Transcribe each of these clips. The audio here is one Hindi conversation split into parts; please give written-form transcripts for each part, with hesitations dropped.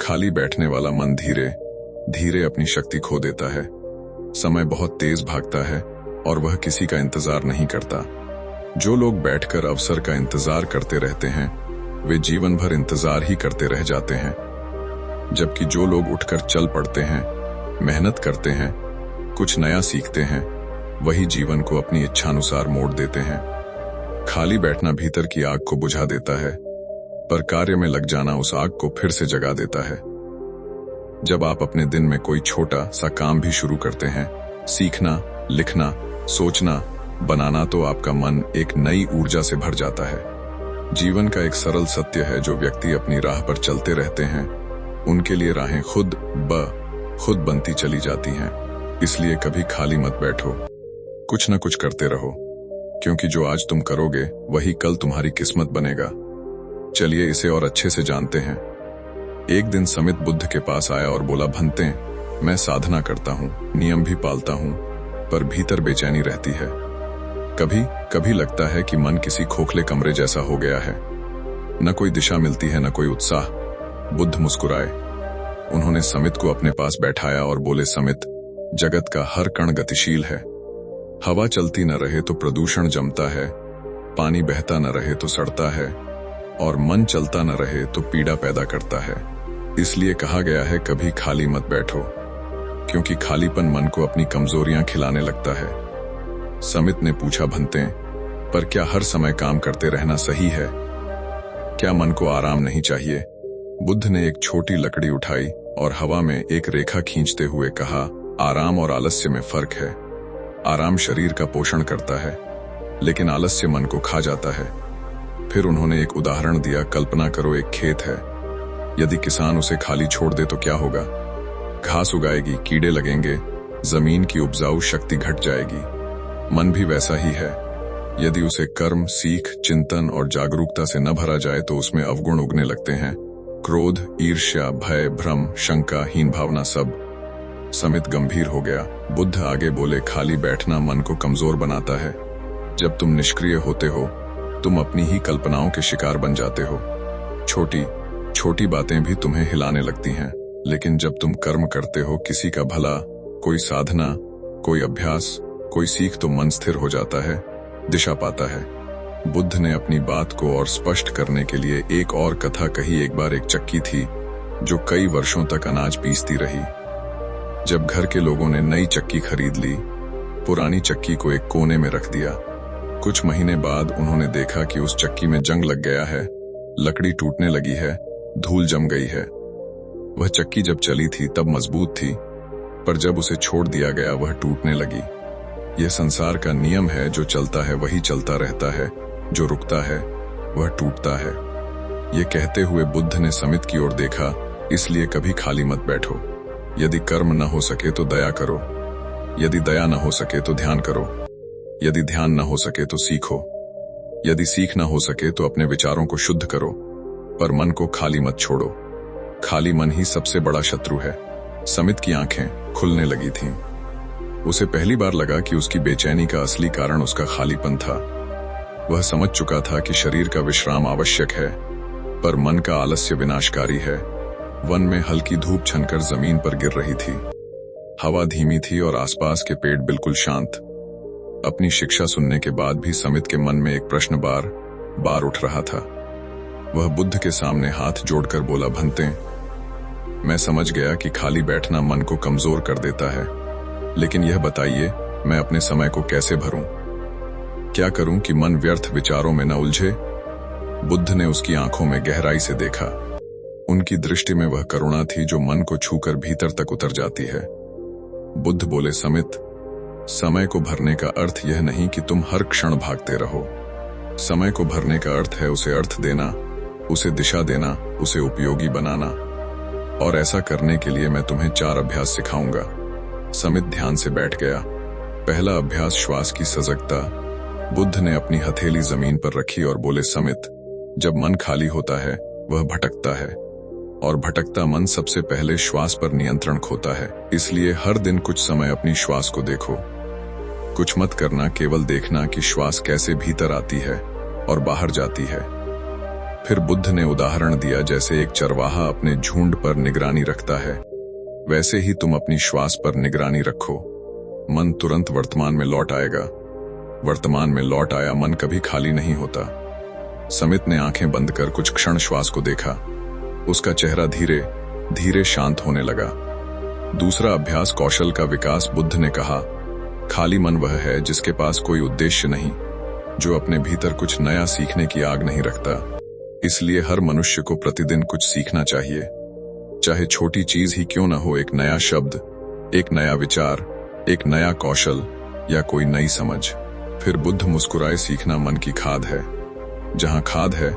खाली बैठने वाला मन धीरे धीरे अपनी शक्ति खो देता है। समय बहुत तेज भागता है और वह किसी का इंतजार नहीं करता। जो लोग बैठकर अवसर का इंतजार करते रहते हैं वे जीवन भर इंतजार ही करते रह जाते हैं, जबकि जो लोग उठकर चल पड़ते हैं, मेहनत करते हैं, कुछ नया सीखते हैं, वही जीवन को अपनी इच्छानुसार मोड़ देते हैं। खाली बैठना भीतर की आग को बुझा देता है, पर कार्य में लग जाना उस आग को फिर से जगा देता है। जब आप अपने दिन में कोई छोटा सा काम भी शुरू करते हैं, सीखना, लिखना, सोचना, बनाना, तो आपका मन एक नई ऊर्जा से भर जाता है। जीवन का एक सरल सत्य है, जो व्यक्ति अपनी राह पर चलते रहते हैं उनके लिए राहें खुद बनती चली जाती हैं। इसलिए कभी खाली मत बैठो, कुछ न कुछ करते रहो, क्योंकि जो आज तुम करोगे वही कल तुम्हारी किस्मत बनेगा। चलिए इसे और अच्छे से जानते हैं। एक दिन समित बुद्ध के पास आया और बोला, भंते, मैं साधना करता हूँ, नियम भी पालता हूँ, पर भीतर बेचैनी रहती है। कभी कभी लगता है कि मन किसी खोखले कमरे जैसा हो गया है, न कोई दिशा मिलती है, न कोई उत्साह। बुद्ध मुस्कुराए। उन्होंने समित को अपने पास बैठाया और बोले, समित, जगत का हर कण गतिशील है। हवा चलती न रहे तो प्रदूषण जमता है, पानी बहता न रहे तो सड़ता है, और मन चलता न रहे तो पीड़ा पैदा करता है। इसलिए कहा गया है, कभी खाली मत बैठो, क्योंकि खालीपन मन को अपनी कमजोरियां खिलाने लगता है। समित ने पूछा, भंते, पर क्या हर समय काम करते रहना सही है? क्या मन को आराम नहीं चाहिए? बुद्ध ने एक छोटी लकड़ी उठाई और हवा में एक रेखा खींचते हुए कहा, आराम और आलस्य में फर्क है। आराम शरीर का पोषण करता है, लेकिन आलस्य मन को खा जाता है। फिर उन्होंने एक उदाहरण दिया, कल्पना करो एक खेत है। यदि किसान उसे खाली छोड़ दे तो क्या होगा? घास उगाएगी, कीड़े लगेंगे, जमीन की उपजाऊ शक्ति घट जाएगी। मन भी वैसा ही है। यदि उसे कर्म, सीख, चिंतन और जागरूकता से न भरा जाए तो उसमें अवगुण उगने लगते हैं। क्रोध, ईर्ष्या, भय, भ्रम, शंका, हीन भावना सब। समित गंभीर हो गया। बुद्ध आगे बोले, खाली बैठना मन को कमजोर बनाता है। जब तुम निष्क्रिय होते हो तुम अपनी ही कल्पनाओं के शिकार बन जाते हो। छोटी छोटी बातें भी तुम्हें हिलाने लगती हैं, लेकिन जब तुम कर्म करते हो, किसी का भला, कोई साधना, कोई अभ्यास, कोई सीख, तो मन स्थिर हो जाता है, दिशा पाता है। बुद्ध ने अपनी बात को और स्पष्ट करने के लिए एक और कथा कही। एक बार एक चक्की थी जो कई वर्षों तक अनाज पीसती रही। जब घर के लोगों ने नई चक्की खरीद ली, पुरानी चक्की को एक कोने में रख दिया। कुछ महीने बाद उन्होंने देखा कि उस चक्की में जंग लग गया है, लकड़ी टूटने लगी है, धूल जम गई है। वह चक्की जब चली थी तब मजबूत थी, पर जब उसे छोड़ दिया गया वह टूटने लगी। यह संसार का नियम है, जो चलता है वही चलता रहता है, जो रुकता है वह टूटता है। ये कहते हुए बुद्ध ने समित की ओर देखा, इसलिए कभी खाली मत बैठो। यदि कर्म न हो सके तो दया करो, यदि दया न हो सके तो ध्यान करो, यदि ध्यान न हो सके तो सीखो, यदि सीख न हो सके तो अपने विचारों को शुद्ध करो, पर मन को खाली मत छोड़ो। खाली मन ही सबसे बड़ा शत्रु है। समित की आंखें खुलने लगी थीं। उसे पहली बार लगा कि उसकी बेचैनी का असली कारण उसका खालीपन था। वह समझ चुका था कि शरीर का विश्राम आवश्यक है, पर मन का आलस्य विनाशकारी है। वन में हल्की धूप छनकर जमीन पर गिर रही थी। हवा धीमी थी और आसपास के पेड़ बिल्कुल शांत। अपनी शिक्षा सुनने के बाद भी समित के मन में एक प्रश्न बार बार उठ रहा था। वह बुद्ध के सामने हाथ जोड़कर बोला, भंते, मैं समझ गया कि खाली बैठना मन को कमजोर कर देता है, लेकिन यह बताइए मैं अपने समय को कैसे भरूं? क्या करूं कि मन व्यर्थ विचारों में न उलझे? बुद्ध ने उसकी आंखों में गहराई से देखा। उनकी दृष्टि में वह करुणा थी जो मन को छूकर भीतर तक उतर जाती है। बुद्ध बोले, समित, समय को भरने का अर्थ यह नहीं कि तुम हर क्षण भागते रहो। समय को भरने का अर्थ है उसे अर्थ देना, उसे दिशा देना, उसे उपयोगी बनाना। और ऐसा करने के लिए मैं तुम्हें 4 अभ्यास सिखाऊंगा। समित ध्यान से बैठ गया। पहला अभ्यास, श्वास की सजगता। बुद्ध ने अपनी हथेली जमीन पर रखी और बोले, समित, जब मन खाली होता है वह भटकता है, और भटकता मन सबसे पहले श्वास पर नियंत्रण खोता है। इसलिए हर दिन कुछ समय अपनी श्वास को देखो। कुछ मत करना, केवल देखना कि श्वास कैसे भीतर आती है और बाहर जाती है। फिर बुद्ध ने उदाहरण दिया, जैसे एक चरवाहा अपने झुंड पर निगरानी रखता है, वैसे ही तुम अपनी श्वास पर निगरानी रखो। मन तुरंत वर्तमान में लौट आएगा। वर्तमान में लौट आया मन कभी खाली नहीं होता। समित ने आंखें बंद कर कुछ क्षण श्वास को देखा। उसका चेहरा धीरे धीरे शांत होने लगा। दूसरा अभ्यास कौशल का विकास। बुद्ध ने कहा, खाली मन वह है जिसके पास कोई उद्देश्य नहीं, जो अपने भीतर कुछ नया सीखने की आग नहीं रखता। इसलिए हर मनुष्य को प्रतिदिन कुछ सीखना चाहिए, चाहे छोटी चीज ही क्यों न हो। एक नया शब्द, एक नया विचार, एक नया कौशल या कोई नई समझ। फिर बुद्ध मुस्कुराए, सीखना मन की खाद है। जहां खाद है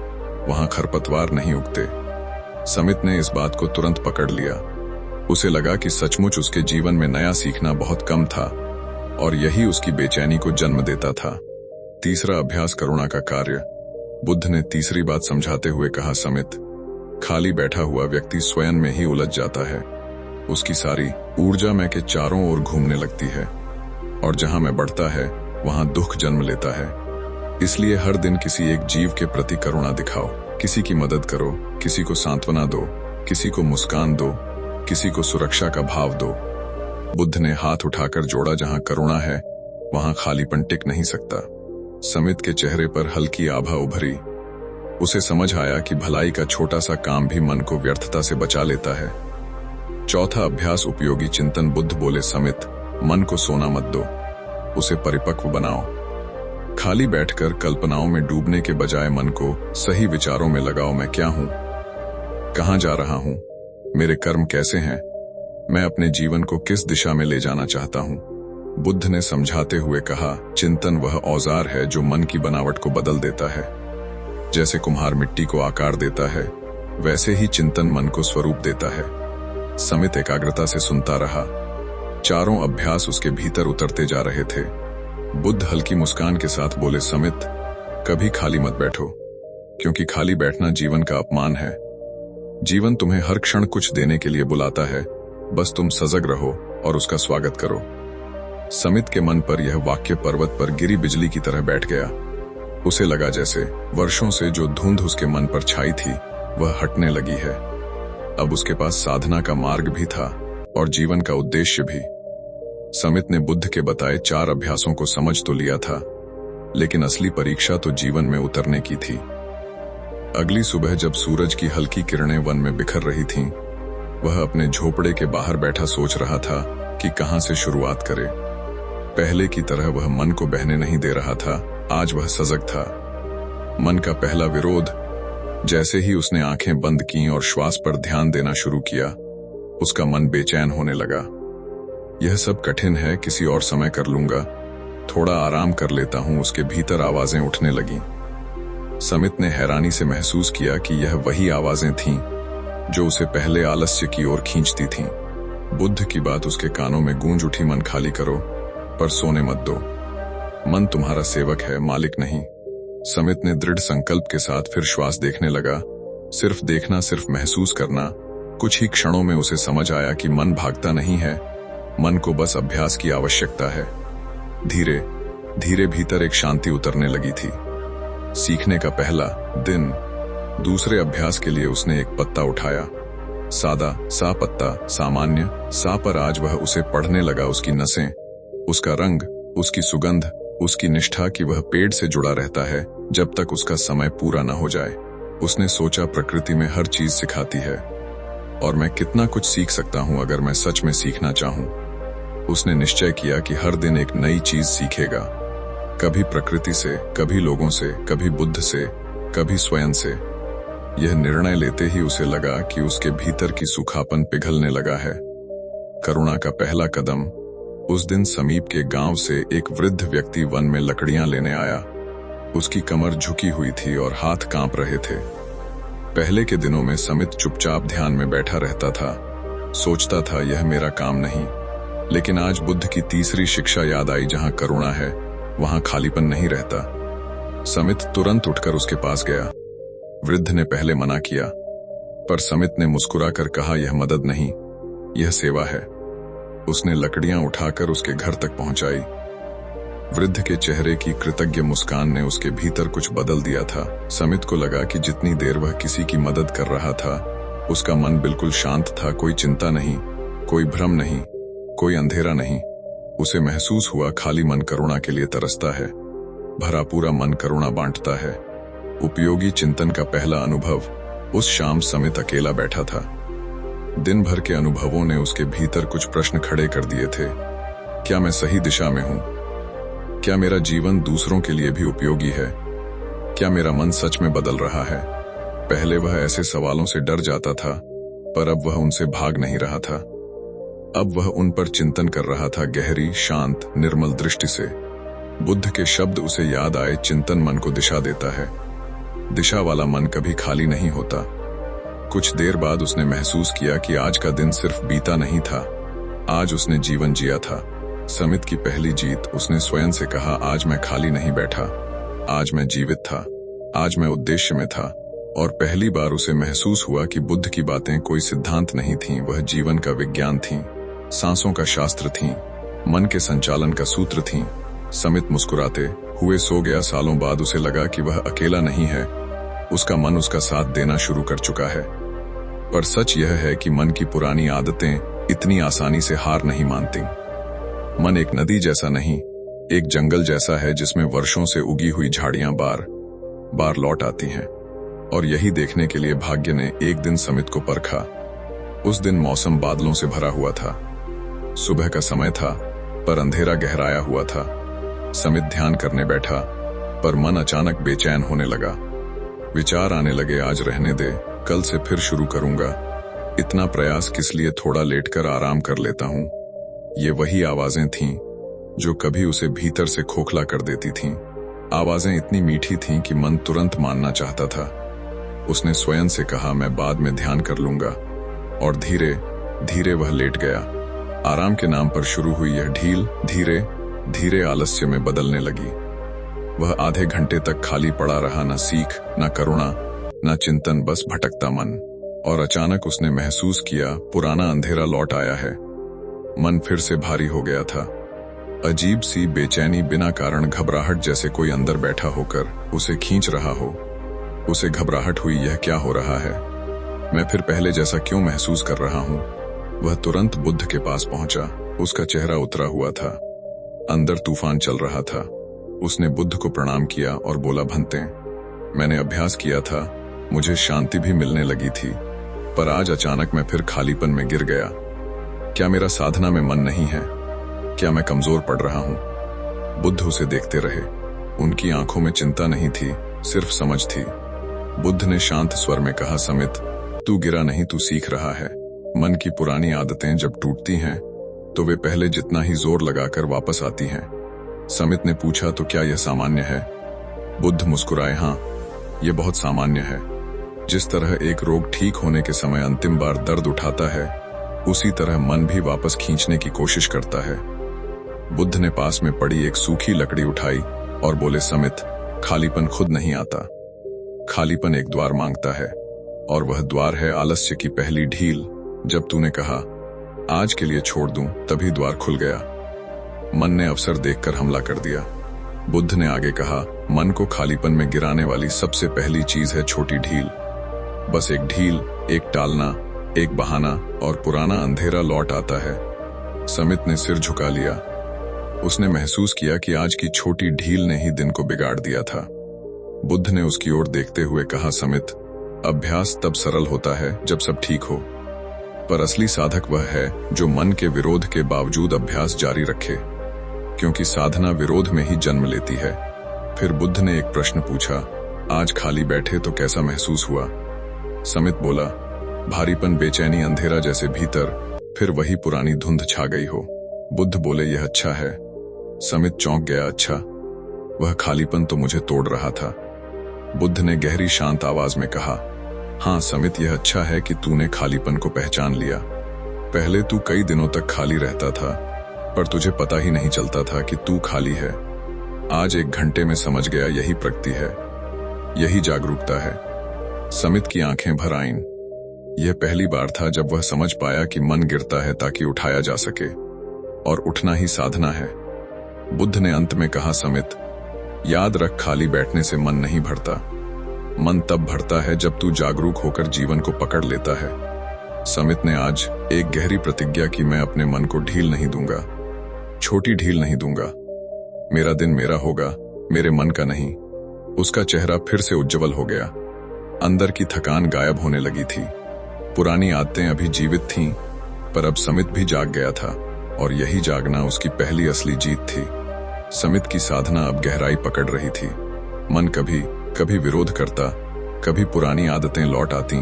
वहां खरपतवार नहीं उगते। समित ने इस बात को तुरंत पकड़ लिया। उसे लगा कि सचमुच उसके जीवन में नया सीखना बहुत कम था और यही उसकी बेचैनी को जन्म देता था। तीसरा अभ्यास करुणा का कार्य। बुद्ध ने तीसरी बात समझाते हुए कहा, समित, खाली बैठा हुआ व्यक्ति स्वयं में ही उलझ जाता है। उसकी सारी ऊर्जा मैं के चारों ओर घूमने लगती है और जहां मैं बढ़ता है वहां दुख जन्म लेता है। इसलिए हर दिन किसी एक जीव के प्रति करुणा दिखाओ। किसी की मदद करो, किसी को सांत्वना दो, किसी को मुस्कान दो, किसी को सुरक्षा का भाव दो। बुद्ध ने हाथ उठाकर जोड़ा, जहां करुणा है वहां खालीपन टिक नहीं सकता। समित के चेहरे पर हल्की आभा उभरी। उसे समझ आया कि भलाई का छोटा सा काम भी मन को व्यर्थता से बचा लेता है। चौथा अभ्यास उपयोगी चिंतन। बुद्ध बोले, समित, मन को सोना मत दो, उसे परिपक्व बनाओ। खाली बैठकर कल्पनाओं में डूबने के बजाय मन को सही विचारों में लगाओ। मैं क्या हूं, कहां जा रहा हूं, मेरे कर्म कैसे हैं, मैं अपने जीवन को किस दिशा में ले जाना चाहता हूं। बुद्ध ने समझाते हुए कहा, चिंतन वह औजार है जो मन की बनावट को बदल देता है। जैसे कुम्हार मिट्टी को आकार देता है, वैसे ही चिंतन मन को स्वरूप देता है। समित एकाग्रता से सुनता रहा। चारों अभ्यास उसके भीतर उतरते जा रहे थे। बुद्ध हल्की मुस्कान के साथ बोले, समित, कभी खाली मत बैठो, क्योंकि खाली बैठना जीवन का अपमान है। जीवन तुम्हें हर क्षण कुछ देने के लिए बुलाता है, बस तुम सजग रहो और उसका स्वागत करो। समित के मन पर यह वाक्य पर्वत पर गिरी बिजली की तरह बैठ गया। उसे लगा जैसे वर्षों से जो धुंध उसके मन पर छाई थी वह हटने लगी है। अब उसके पास साधना का मार्ग भी था और जीवन का उद्देश्य भी। समित ने बुद्ध के बताए 4 अभ्यासों को समझ तो लिया था, लेकिन असली परीक्षा तो जीवन में उतरने की थी। अगली सुबह जब सूरज की हल्की किरणें वन में बिखर रही थीं, वह अपने झोपड़े के बाहर बैठा सोच रहा था कि कहां से शुरुआत करे। पहले की तरह वह मन को बहने नहीं दे रहा था। आज वह सजग था। मन का पहला विरोध। जैसे ही उसने आंखें बंद की और श्वास पर ध्यान देना शुरू किया, उसका मन बेचैन होने लगा। यह सब कठिन है, किसी और समय कर लूंगा, थोड़ा आराम कर लेता हूं। उसके भीतर आवाजें उठने लगीं। समित ने हैरानी से महसूस किया कि यह वही आवाजें थीं जो उसे पहले आलस्य की ओर खींचती थीं। बुद्ध की बात उसके कानों में गूंज उठी, मन खाली करो पर सोने मत दो। मन तुम्हारा सेवक है, मालिक नहीं। समित ने दृढ़ संकल्प के साथ फिर श्वास देखने लगा। सिर्फ देखना, सिर्फ महसूस करना। कुछ ही क्षणों में उसे समझ आया कि मन भागता नहीं है, मन को बस अभ्यास की आवश्यकता है। धीरे धीरे भीतर एक शांति उतरने लगी थी। सीखने का पहला दिन। दूसरे अभ्यास के लिए उसने एक पत्ता उठाया। सादा सा पत्ता, सामान्य सा, पर आज वह उसे पढ़ने लगा। उसकी नसें, उसका रंग, उसकी सुगंध, उसकी निष्ठा कि वह पेड़ से जुड़ा रहता है जब तक उसका समय पूरा न हो जाए। उसने सोचा, प्रकृति में हर चीज सिखाती है और मैं कितना कुछ सीख सकता हूं अगर मैं सच में सीखना चाहूं। उसने निश्चय किया कि हर दिन एक नई चीज सीखेगा, कभी प्रकृति से, कभी लोगों से, कभी बुद्ध से, कभी स्वयं से। यह निर्णय लेते ही उसे लगा कि उसके भीतर की सूखापन पिघलने लगा है। करुणा का पहला कदम। उस दिन समीप के गांव से एक वृद्ध व्यक्ति वन में लकड़ियां लेने आया। उसकी कमर झुकी हुई थी और हाथ कांप रहे थे। पहले के दिनों में समित चुपचाप ध्यान में बैठा रहता था, सोचता था यह मेरा काम नहीं। लेकिन आज बुद्ध की तीसरी शिक्षा याद आई, जहां करुणा है वहां खालीपन नहीं रहता। समित तुरंत उठकर उसके पास गया। वृद्ध ने पहले मना किया, पर समित ने मुस्कुराकर कहा, यह मदद नहीं, यह सेवा है। उसने लकड़ियां उठाकर उसके घर तक पहुंचाई। वृद्ध के चेहरे की कृतज्ञ मुस्कान ने उसके भीतर कुछ बदल दिया था। समित को लगा कि जितनी देर वह किसी की मदद कर रहा था, उसका मन बिल्कुल शांत था। कोई चिंता नहीं, कोई भ्रम नहीं, कोई अंधेरा नहीं। उसे महसूस हुआ खाली मन करुणा के लिए तरसता है, भरा पूरा मन करुणा बांटता है। उपयोगी चिंतन का पहला अनुभव। उस शाम समित अकेला बैठा था। दिन भर के अनुभवों ने उसके भीतर कुछ प्रश्न खड़े कर दिए थे। क्या मैं सही दिशा में हूं? क्या मेरा जीवन दूसरों के लिए भी उपयोगी है? क्या मेरा मन सच में बदल रहा है? पहले वह ऐसे सवालों से डर जाता था, पर अब वह उनसे भाग नहीं रहा था। अब वह उन पर चिंतन कर रहा था, गहरी, शांत, निर्मल दृष्टि से। बुद्ध के शब्द उसे याद आए, चिंतन मन को दिशा देता है। दिशा वाला मन कभी खाली नहीं होता। कुछ देर बाद उसने महसूस किया कि आज का दिन सिर्फ बीता नहीं था, आज उसने जीवन जिया था। समित की पहली जीत। उसने स्वयं से कहा, आज मैं खाली नहीं बैठा, आज मैं जीवित था, आज मैं उद्देश्य में था। और पहली बार उसे महसूस हुआ कि बुद्ध की बातें कोई सिद्धांत नहीं थीं, वह जीवन का विज्ञान थीं, सांसों का शास्त्र थीं, मन के संचालन का सूत्र थीं। समित मुस्कुराते हुए सो गया। सालों बाद उसे लगा कि वह अकेला नहीं है, उसका मन उसका साथ देना शुरू कर चुका है। पर सच यह है कि मन की पुरानी आदतें इतनी आसानी से हार नहीं मानती। मन एक नदी जैसा नहीं, एक जंगल जैसा है जिसमें वर्षों से उगी हुई झाड़ियां बार बार लौट आती हैं। और यही देखने के लिए भाग्य ने एक दिन समित को परखा। उस दिन मौसम बादलों से भरा हुआ था। सुबह का समय था, पर अंधेरा गहराया हुआ था। समित ध्यान करने बैठा, पर मन अचानक बेचैन होने लगा। विचार आने लगे, आज रहने दे, कल से फिर शुरू करूंगा। इतना प्रयास किस लिए, थोड़ा लेटकर आराम कर लेता हूं। ये वही आवाजें थीं जो कभी उसे भीतर से खोखला कर देती थीं। आवाजें इतनी मीठी थीं कि मन तुरंत मानना चाहता था। उसने स्वयं से कहा, मैं बाद में ध्यान कर लूंगा। और धीरे धीरे वह लेट गया। आराम के नाम पर शुरू हुई यह ढील धीरे धीरे आलस्य में बदलने लगी। वह आधे घंटे तक खाली पड़ा रहा, न सीख, न करुणा, न चिंतन, बस भटकता मन। और अचानक उसने महसूस किया, पुराना अंधेरा लौट आया है। मन फिर से भारी हो गया था। अजीब सी बेचैनी, बिना कारण घबराहट, जैसे कोई अंदर बैठा होकर उसे खींच रहा हो। उसे घबराहट हुई, यह क्या हो रहा है? मैं फिर पहले जैसा क्यों महसूस कर रहा हूं? वह तुरंत बुद्ध के पास पहुंचा। उसका चेहरा उतरा हुआ था, अंदर तूफान चल रहा था। उसने बुद्ध को प्रणाम किया और बोला, भंते, मैंने अभ्यास किया था, मुझे शांति भी मिलने लगी थी, पर आज अचानक मैं फिर खालीपन में गिर गया। क्या मेरा साधना में मन नहीं है? क्या मैं कमजोर पड़ रहा हूं? बुद्ध उसे देखते रहे। उनकी आंखों में चिंता नहीं थी, सिर्फ समझ थी। बुद्ध ने शांत स्वर में कहा, समित, तू गिरा नहीं, तू सीख रहा है। मन की पुरानी आदतें जब टूटती हैं तो वे पहले जितना ही जोर लगाकर वापस आती हैं। समित ने पूछा, तो क्या यह सामान्य है? बुद्ध मुस्कुराए, हां, यह बहुत सामान्य है। जिस तरह एक रोग ठीक होने के समय अंतिम बार दर्द उठाता है, उसी तरह मन भी वापस खींचने की कोशिश करता है। बुद्ध ने पास में पड़ी एक सूखी लकड़ी उठाई और बोले, समित, खालीपन खुद नहीं आता, खालीपन एक द्वार मांगता है, और वह द्वार है आलस्य की पहली ढील। जब तूने कहा, आज के लिए छोड़ दूं, तभी द्वार खुल गया। मन ने अवसर देखकर हमला कर दिया। बुद्ध ने आगे कहा, मन को खालीपन में गिराने वाली सबसे पहली चीज है छोटी ढील। बस एक ढील, एक टालना, एक बहाना, और पुराना अंधेरा लौट आता है। समित ने सिर झुका लिया। उसने महसूस किया कि आज की छोटी ढील ने ही दिन को बिगाड़ दिया था। बुद्ध ने उसकी ओर देखते हुए कहा, समित, अभ्यास तब सरल होता है जब सब ठीक हो, पर असली साधक वह है जो मन के विरोध के बावजूद अभ्यास जारी रखे, क्योंकि साधना विरोध में ही जन्म लेती है। फिर बुद्ध ने एक प्रश्न पूछा, आज खाली बैठे तो कैसा महसूस हुआ? समित बोला, भारीपन, बेचैनी, अंधेरा जैसे भीतर, फिर वही पुरानी धुंध छा गई हो। बुद्ध बोले, यह अच्छा है। समित चौंक गया, अच्छा? वह खालीपन तो मुझे तोड़ रहा था। बुद्ध ने गहरी शांत आवाज में कहा, हाँ समित, यह अच्छा है कि तूने खालीपन को पहचान लिया। पहले तू कई दिनों तक खाली रहता था, पर तुझे पता ही नहीं चलता था कि तू खाली है। आज एक घंटे में समझ गया, यही प्रगति है, यही जागरूकता है। समित की आंखें भर आईं। यह पहली बार था जब वह समझ पाया कि मन गिरता है ताकि उठाया जा सके, और उठना ही साधना है। बुद्ध ने अंत में कहा, समित, याद रख, खाली बैठने से मन नहीं भरता। मन तब भरता है जब तू जागरूक होकर जीवन को पकड़ लेता है। समित ने आज एक गहरी प्रतिज्ञा की, मैं अपने मन को ढील नहीं दूंगा, छोटी ढील नहीं दूंगा। मेरा दिन मेरा होगा, मेरे मन का नहीं। उसका चेहरा फिर से उज्जवल हो गया। अंदर की थकान गायब होने लगी थी। पुरानी आदतें अभी जीवित थीं, पर अब समित भी जाग गया था, और यही जागना उसकी पहली असली जीत थी। समित की साधना अब गहराई पकड़ रही थी। मन कभी कभी विरोध करता, कभी पुरानी आदतें लौट आती,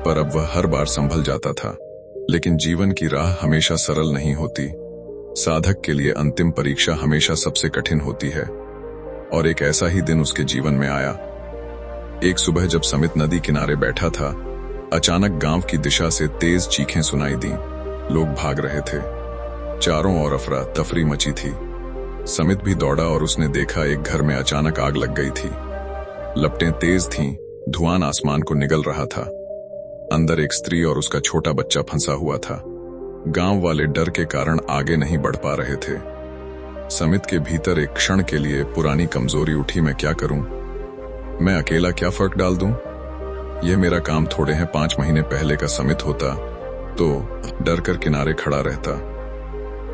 पर अब वह हर बार संभल जाता था। लेकिन जीवन की राह हमेशा सरल नहीं होती। साधक के लिए अंतिम परीक्षा हमेशा सबसे कठिन होती है। और एक ऐसा ही दिन उसके जीवन में आया। एक सुबह जब समित नदी किनारे बैठा था, अचानक गांव की दिशा से तेज चीखें सुनाई दी। लोग भाग रहे थे। चारों ओर अफरा तफरी मची थी। समित भी दौड़ा और उसने देखा एक घर में अचानक आग लग गई थी। लपटें तेज थीं, धुआं आसमान को निगल रहा था। अंदर एक स्त्री और उसका छोटा बच्चा फंसा हुआ था। गांव वाले डर के कारण आगे नहीं बढ़ पा रहे थे। समित के भीतर एक क्षण के लिए पुरानी कमजोरी उठी, मैं क्या करूं? मैं अकेला क्या फर्क डाल दूं? यह मेरा काम थोड़े हैं। 5 महीने पहले का समित होता तो डर कर किनारे खड़ा रहता,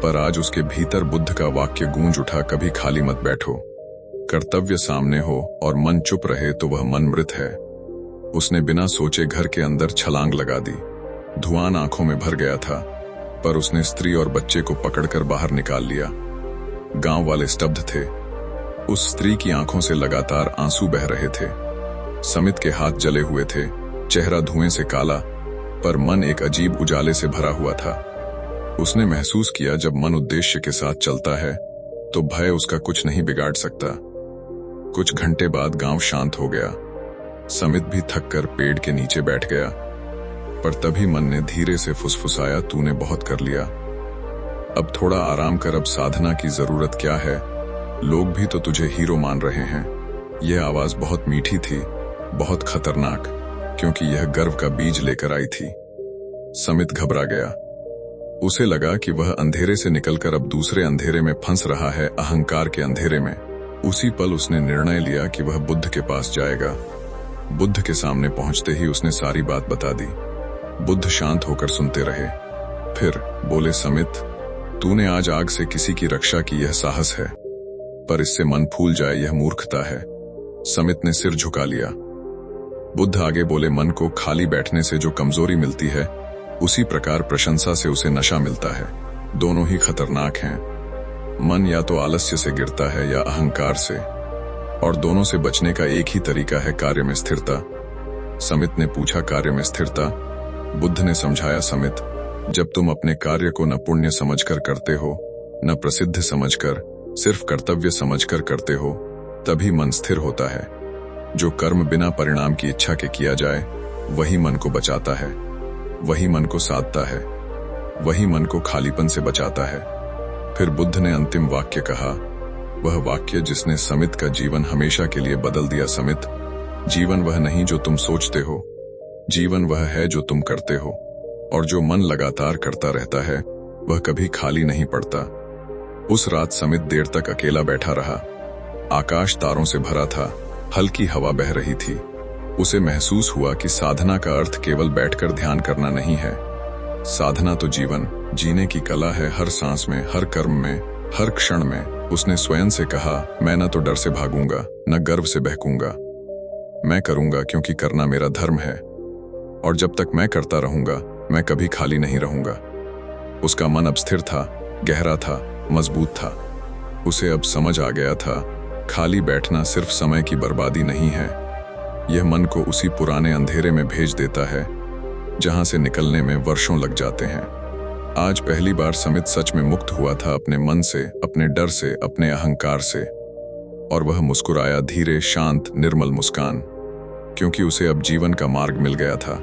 पर आज उसके भीतर बुद्ध का वाक्य गूंज उठा, कभी खाली मत बैठो। कर्तव्य सामने हो और मन चुप रहे तो वह मन मृत है। उसने बिना सोचे घर के अंदर छलांग लगा दी। धुआं आंखों में भर गया था, पर उसने स्त्री और बच्चे को पकड़कर बाहर निकाल लिया। गांव वाले स्तब्ध थे। उस स्त्री की आंखों से लगातार आंसू बह रहे थे। समित के हाथ जले हुए थे, चेहरा धुएं से काला, पर मन एक अजीब उजाले से भरा हुआ था। उसने महसूस किया, जब मन उद्देश्य के साथ चलता है तो भय उसका कुछ नहीं बिगाड़ सकता। कुछ घंटे बाद गांव शांत हो गया। समित भी थककर पेड़ के नीचे बैठ गया, पर तभी मन ने धीरे से फुसफुसाया, तूने बहुत कर लिया, अब थोड़ा आराम कर। अब साधना की जरूरत क्या है? लोग भी तो तुझे हीरो मान रहे हैं। यह आवाज बहुत मीठी थी, बहुत खतरनाक, क्योंकि यह गर्व का बीज लेकर आई थी। समित घबरा गया। उसे लगा कि वह अंधेरे से निकलकर अब दूसरे अंधेरे में फंस रहा है, अहंकार के अंधेरे में। उसी पल उसने निर्णय लिया कि वह बुद्ध के पास जाएगा। बुद्ध के सामने पहुंचते ही उसने सारी बात बता दी। बुद्ध शांत होकर सुनते रहे, फिर बोले, समित, तूने आज आग से किसी की रक्षा की, यह साहस है, पर इससे मन फूल जाए यह मूर्खता है। समित ने सिर झुका लिया। बुद्ध आगे बोले, मन को खाली बैठने से जो कमजोरी मिलती है, उसी प्रकार प्रशंसा से उसे नशा मिलता है। दोनों ही खतरनाक हैं। मन या तो आलस्य से गिरता है या अहंकार से, और दोनों से बचने का एक ही तरीका है, कार्य में स्थिरता। समित ने पूछा, कार्य में स्थिरता? बुद्ध ने समझाया, समित, जब तुम अपने कार्य को न पुण्य समझकर करते हो, न प्रसिद्ध समझकर, सिर्फ कर्तव्य समझकर करते हो, तभी मन स्थिर होता है। जो कर्म बिना परिणाम की इच्छा के किया जाए, वही मन को बचाता है, वही मन को साधता है, वही मन को खालीपन से बचाता है। फिर बुद्ध ने अंतिम वाक्य कहा, वह वाक्य जिसने समित का जीवन हमेशा के लिए बदल दिया। समित, जीवन वह नहीं जो तुम सोचते हो, जीवन वह है जो तुम करते हो, और जो मन लगातार करता रहता है वह कभी खाली नहीं पड़ता। उस रात समित देर तक अकेला बैठा रहा। आकाश तारों से भरा था, हल्की हवा बह रही थी। उसे महसूस हुआ कि साधना का अर्थ केवल बैठकर ध्यान करना नहीं है। साधना तो जीवन जीने की कला है, हर सांस में, हर कर्म में, हर क्षण में। उसने स्वयं से कहा, मैं न तो डर से भागूंगा, न गर्व से बहकूंगा। मैं करूंगा क्योंकि करना मेरा धर्म है, और जब तक मैं करता रहूंगा मैं कभी खाली नहीं रहूंगा। उसका मन अब स्थिर था, गहरा था, मजबूत था। उसे अब समझ आ गया था, खाली बैठना सिर्फ समय की बर्बादी नहीं है, यह मन को उसी पुराने अंधेरे में भेज देता है जहां से निकलने में वर्षों लग जाते हैं। आज पहली बार समित सच में मुक्त हुआ था, अपने मन से, अपने डर से, अपने अहंकार से। और वह मुस्कुराया, धीरे, शांत, निर्मल मुस्कान, क्योंकि उसे अब जीवन का मार्ग मिल गया था।